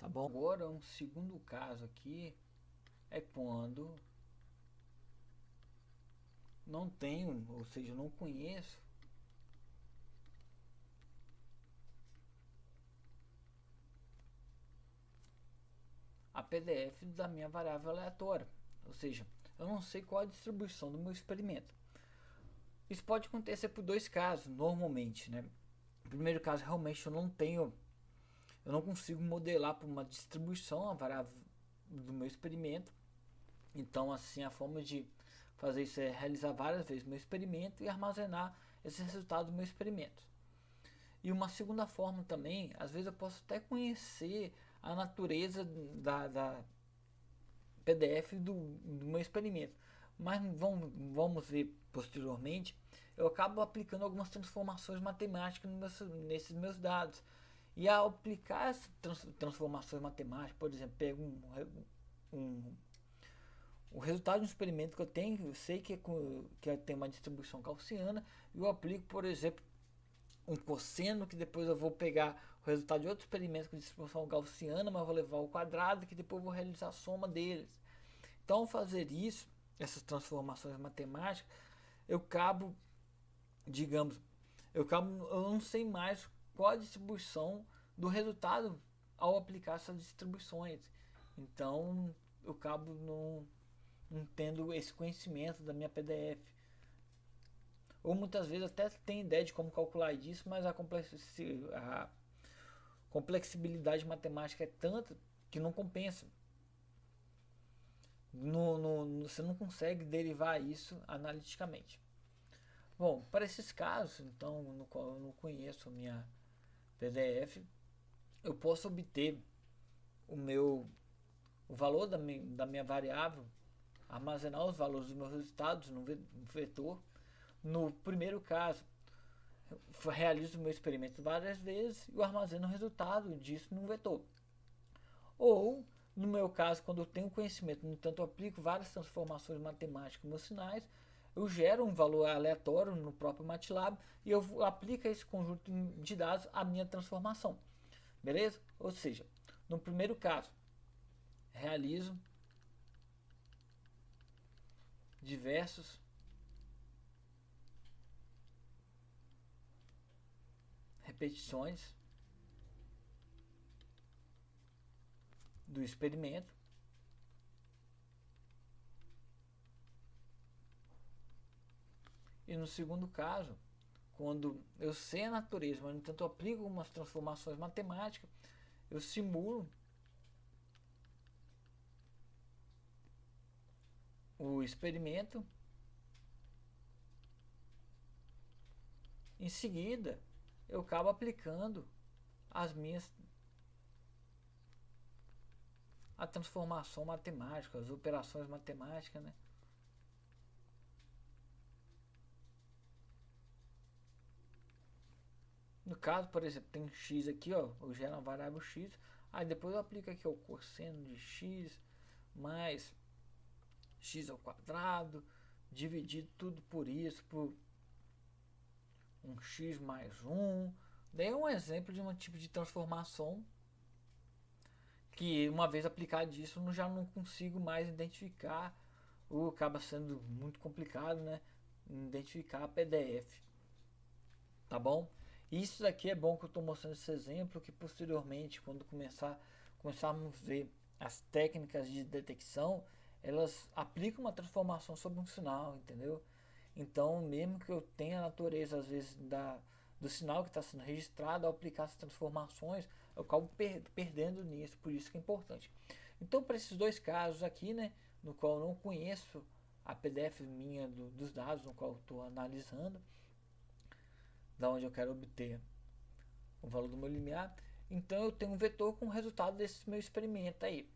tá bom? Agora um segundo caso aqui é quando não tenho, ou seja, não conheço a PDF da minha variável aleatória, ou seja, eu não sei qual a distribuição do meu experimento. Isso pode acontecer por dois casos, normalmente, né? No primeiro caso, realmente eu não consigo modelar por uma distribuição a variável do meu experimento. Então, assim, a forma de fazer isso é realizar várias vezes o meu experimento e armazenar esse resultado do meu experimento. E uma segunda forma também, às vezes eu posso até conhecer a natureza da PDF do meu experimento. Mas vamos ver posteriormente, eu acabo aplicando algumas transformações matemáticas nesses meus dados. E ao aplicar essas transformações matemáticas, por exemplo, pego um, o resultado de um experimento que eu tenho, eu sei que tem uma distribuição gaussiana, e eu aplico, por exemplo, um cosseno, que depois eu vou pegar o resultado de outro experimento com distribuição gaussiana, mas vou levar ao quadrado, que depois eu vou realizar a soma deles. Então, ao fazer isso, essas transformações matemáticas, eu cabo, digamos, eu não sei mais qual a distribuição do resultado ao aplicar essas distribuições. Então, eu cabo não tendo esse conhecimento da minha PDF. Ou muitas vezes até tem ideia de como calcular isso, mas a complexibilidade matemática é tanta que não compensa. Você não consegue derivar isso analiticamente. Bom, para esses casos, então, no qual eu não conheço a minha PDF, eu posso obter o meu o valor da minha variável, armazenar os valores dos meus resultados no vetor. No primeiro caso, realizo o meu experimento várias vezes e eu armazeno o resultado disso num vetor. Ou, no meu caso, quando eu tenho conhecimento, no entanto, eu aplico várias transformações matemáticas nos sinais, eu gero um valor aleatório no próprio MATLAB e eu aplico a esse conjunto de dados a minha transformação. Beleza? Ou seja, no primeiro caso, realizo diversos repetições do experimento. E no segundo caso, quando eu sei a natureza, mas no entanto eu aplico algumas transformações matemáticas, eu simulo o experimento. Em seguida, eu acabo aplicando as minhas a transformação matemática, as operações matemáticas, né? No caso, por exemplo, tem x aqui, ó, eu gero uma variável x, aí depois eu aplico aqui o cosseno de x mais x ao quadrado, dividido tudo por isso, por um x mais um. Daí é um exemplo de um tipo de transformação que, uma vez aplicado isso, eu já não consigo mais identificar, ou acaba sendo muito complicado, né? Identificar a PDF, tá bom? Isso daqui é bom que eu estou mostrando esse exemplo, que posteriormente, quando começarmos a ver as técnicas de detecção, elas aplicam uma transformação sobre um sinal, entendeu? Então, mesmo que eu tenha a natureza, às vezes, do sinal que está sendo registrado, ao aplicar essas transformações, eu acabo perdendo nisso, por isso que é importante. Então, para esses dois casos aqui, né, no qual eu não conheço a PDF minha dos dados, no qual eu estou analisando, da onde eu quero obter o valor do meu limiar, então eu tenho um vetor com o resultado desse meu experimento aí.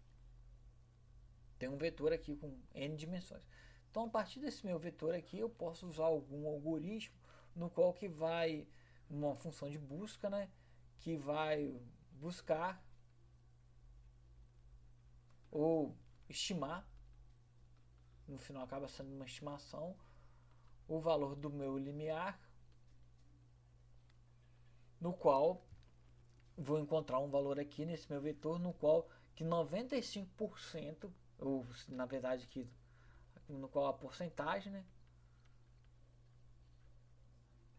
Tem um vetor aqui com n dimensões. Então, a partir desse meu vetor aqui, eu posso usar algum algoritmo no qual que vai uma função de busca, né, que vai buscar ou estimar, no final acaba sendo uma estimação, o valor do meu limiar, no qual vou encontrar um valor aqui nesse meu vetor no qual que 95%, ou na verdade aqui, no qual a porcentagem, né,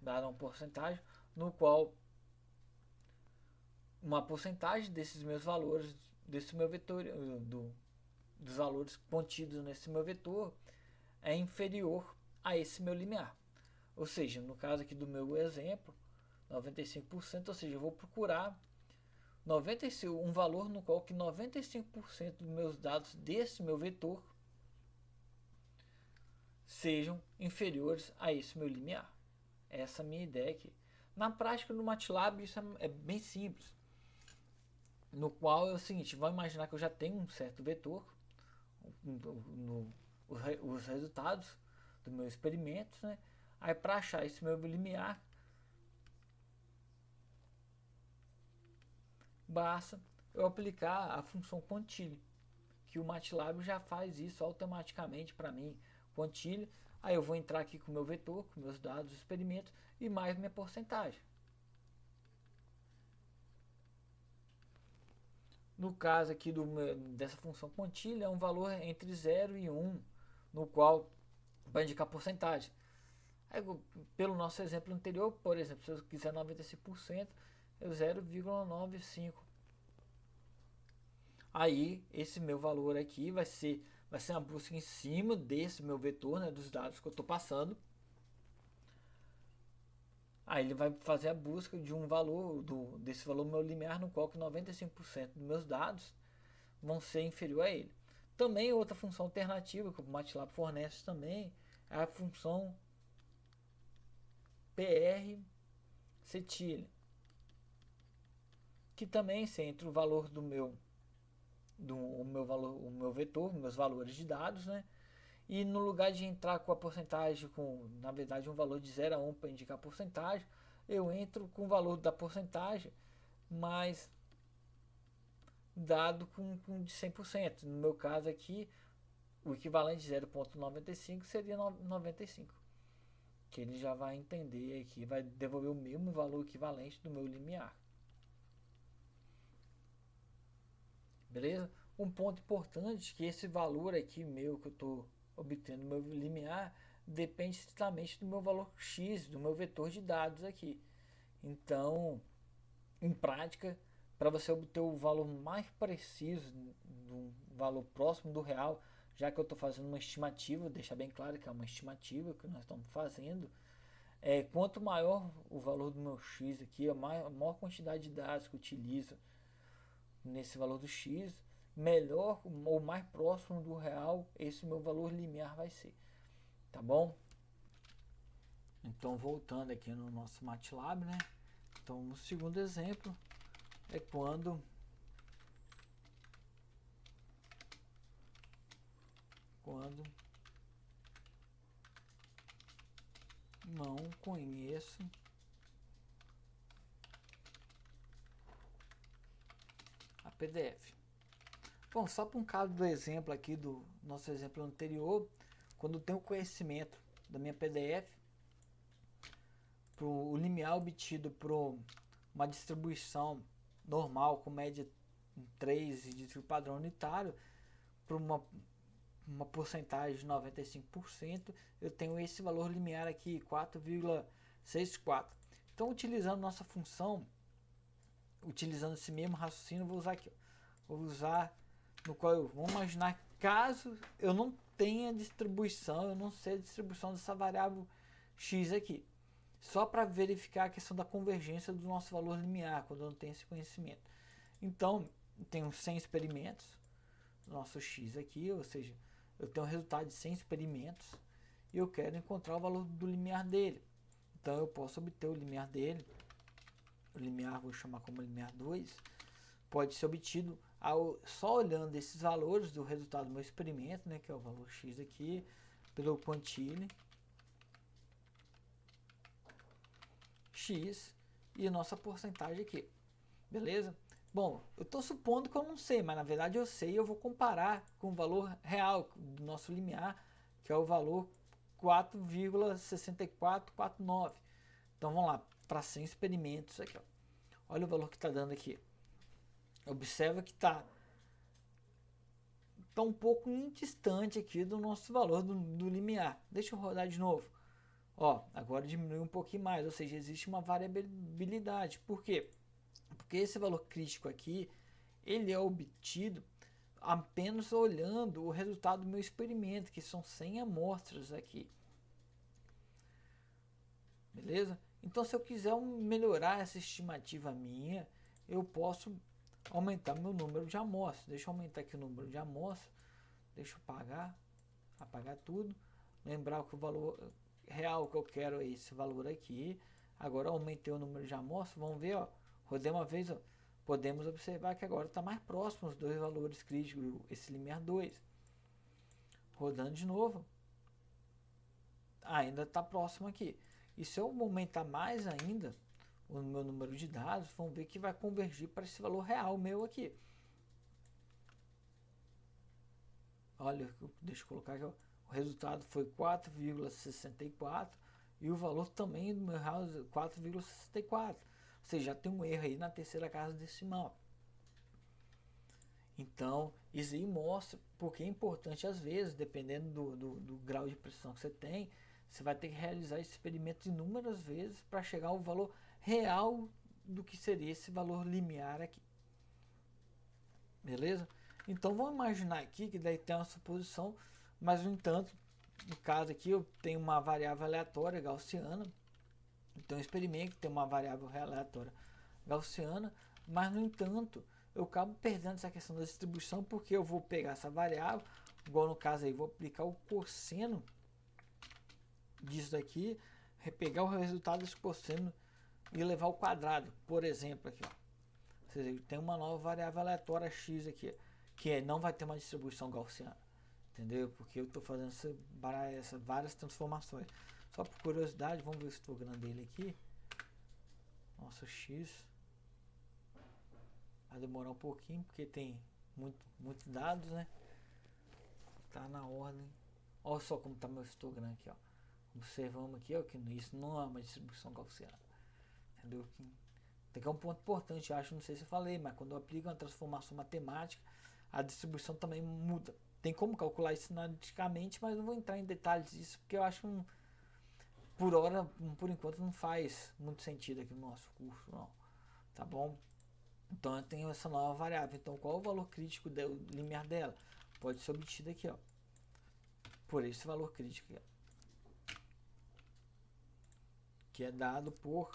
dada uma porcentagem, no qual uma porcentagem desses meus valores, desse meu vetor, dos valores contidos nesse meu vetor, é inferior a esse meu limiar. Ou seja, no caso aqui do meu exemplo, 95%, ou seja, eu vou procurar 95, um valor no qual que 95% dos meus dados desse meu vetor sejam inferiores a esse meu limiar. Essa é a minha ideia aqui. Na prática, no MATLAB, isso é bem simples. No qual é o seguinte, vamos imaginar que eu já tenho um certo vetor, os resultados dos meus experimentos, né? Aí para achar esse meu limiar, basta eu aplicar a função quantile, que o MATLAB já faz isso automaticamente para mim. Quantile, aí eu vou entrar aqui com o meu vetor, com meus dados, experimentos e mais minha porcentagem. No caso aqui dessa função quantile, é um valor entre 0 e 1, no qual vai indicar porcentagem. Aí, pelo nosso exemplo anterior, por exemplo, se eu quiser 95%, é 0,95. Aí, esse meu valor aqui vai ser uma busca em cima desse meu vetor, né, dos dados que eu estou passando. Aí ele vai fazer a busca de um valor, desse valor meu limiar, no qual que 95% dos meus dados vão ser inferior a ele. Também outra função alternativa que o MATLAB fornece também é a função PR-CTIL, que também se entre o valor o meu vetor, meus valores de dados, né? E no lugar de entrar com a porcentagem, na verdade um valor de 0 a 1 para indicar a porcentagem, eu entro com o valor da porcentagem, mas dado com de 100%. No meu caso aqui, o equivalente de 0,95 seria 95. Que ele já vai entender aqui, vai devolver o mesmo valor equivalente do meu limiar. Beleza? Um ponto importante é que esse valor aqui meu que eu estou obtendo meu limiar depende estritamente do meu valor x, do meu vetor de dados aqui. Então, em prática, para você obter o valor mais preciso, do valor próximo do real, já que eu estou fazendo uma estimativa, deixar bem claro que é uma estimativa que nós estamos fazendo, quanto maior o valor do meu x aqui, a maior quantidade de dados que eu utilizo nesse valor do x, melhor ou mais próximo do real esse meu valor limiar vai ser, tá bom? Então voltando aqui no nosso MATLAB, né? Então o segundo exemplo é quando não conheço a PDF. Bom, só para um caso do exemplo aqui do nosso exemplo anterior, quando eu tenho conhecimento da minha PDF, o limiar obtido por uma distribuição normal com média 3 e de padrão unitário, para uma porcentagem de 95%, eu tenho esse valor limiar aqui, 4,64. Então, utilizando nossa função, utilizando esse mesmo raciocínio, vou usar aqui. Vou usar no qual vamos imaginar caso eu não tenha distribuição, eu não sei a distribuição dessa variável x aqui. Só para verificar a questão da convergência do nosso valor limiar, quando eu não tenho esse conhecimento. Então, eu tenho 100 experimentos, nosso x aqui, ou seja, eu tenho o resultado de 100 experimentos e eu quero encontrar o valor do limiar dele. Então, eu posso obter o limiar dele, o limiar vou chamar como limiar 2, pode ser obtido só olhando esses valores do resultado do meu experimento, né, que é o valor x aqui, pelo quantile x e a nossa porcentagem aqui, beleza? Bom, eu estou supondo que eu não sei, mas na verdade eu sei e eu vou comparar com o valor real do nosso limiar, que é o valor 4,6449. Então vamos lá, para 100 experimentos aqui, ó. Olha o valor que está dando aqui. Observa que está um pouco distante aqui do nosso valor do limiar. Deixa eu rodar de novo. Ó, agora diminui um pouquinho mais, ou seja, existe uma variabilidade. Por quê? Porque esse valor crítico aqui, ele é obtido apenas olhando o resultado do meu experimento, que são 100 amostras aqui. Beleza? Então, se eu quiser melhorar essa estimativa minha, eu posso aumentar meu número de amostras. Deixa eu aumentar aqui o número de amostras. Deixa eu apagar tudo. Lembrar que o valor real que eu quero é esse valor aqui. Agora eu aumentei o número de amostras. Vamos ver, ó. Rodei uma vez, ó. Podemos observar que agora está mais próximo os dois valores críticos, esse limiar 2. Rodando de novo. Ainda está próximo aqui. E se eu aumentar mais ainda o meu número de dados, vamos ver que vai convergir para esse valor real meu aqui. Olha, deixa eu colocar aqui, ó. O resultado foi 4,64 e o valor também do meu real é 4,64. Ou seja, já tem um erro aí na terceira casa decimal. Então, isso aí mostra porque é importante, às vezes, dependendo do grau de precisão que você tem, você vai ter que realizar esse experimento inúmeras vezes para chegar ao valor real do que seria esse valor limiar aqui. Beleza? Então, vamos imaginar aqui que daí tem uma suposição, mas, no entanto, no caso aqui, eu tenho uma variável aleatória gaussiana. Então, eu experimento que tem uma variável aleatória gaussiana, mas, no entanto, eu acabo perdendo essa questão da distribuição, porque eu vou pegar essa variável, igual no caso aí, vou aplicar o cosseno disso daqui, pegar o resultado desse cosseno e levar ao quadrado, por exemplo, aqui, ó. Ou seja, tem uma nova variável aleatória x aqui, que não vai ter uma distribuição gaussiana, entendeu? Porque eu estou fazendo várias transformações. Só por curiosidade, vamos ver o histograma dele aqui. Nossa, x vai demorar um pouquinho, porque tem muitos dados, né? Tá na ordem. Olha só como tá meu histograma aqui, ó. Observamos aqui, ó, que isso não é uma distribuição gaussiana, entendeu? Tem que é um ponto importante, acho, não sei se eu falei, mas quando eu aplico uma transformação matemática, a distribuição também muda. Tem como calcular isso analiticamente, mas não vou entrar em detalhes disso, porque eu acho que por enquanto não faz muito sentido aqui no nosso curso, não. Tá bom? Então eu tenho essa nova variável. Então qual é o valor crítico do limiar dela? Pode ser obtido aqui, ó, por esse valor crítico aqui, ó, que é dado por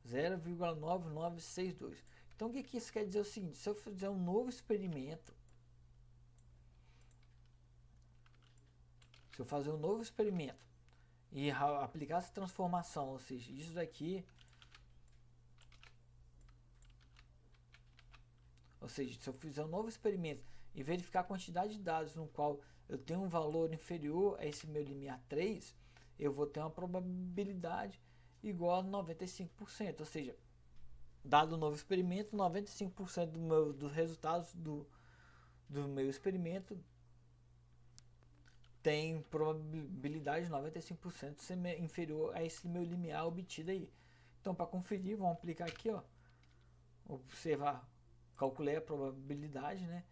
0,9962. Então o que isso quer dizer? É o seguinte: se eu fizer um novo experimento, se eu fazer um novo experimento e aplicar essa transformação, ou seja, isso daqui, ou seja, se eu fizer um novo experimento e verificar a quantidade de dados no qual eu tenho um valor inferior a esse meu limiar 3, eu vou ter uma probabilidade igual a 95%, ou seja, dado o novo experimento, 95% dos resultados do meu experimento tem probabilidade de 95% ser inferior a esse meu limiar obtido aí. Então, para conferir, vamos aplicar aqui, ó, observar, calculei a probabilidade, né,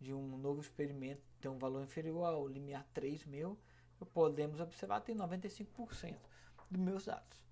de um novo experimento ter um valor inferior ao limiar 3 meu, podemos observar tem 95% dos meus dados.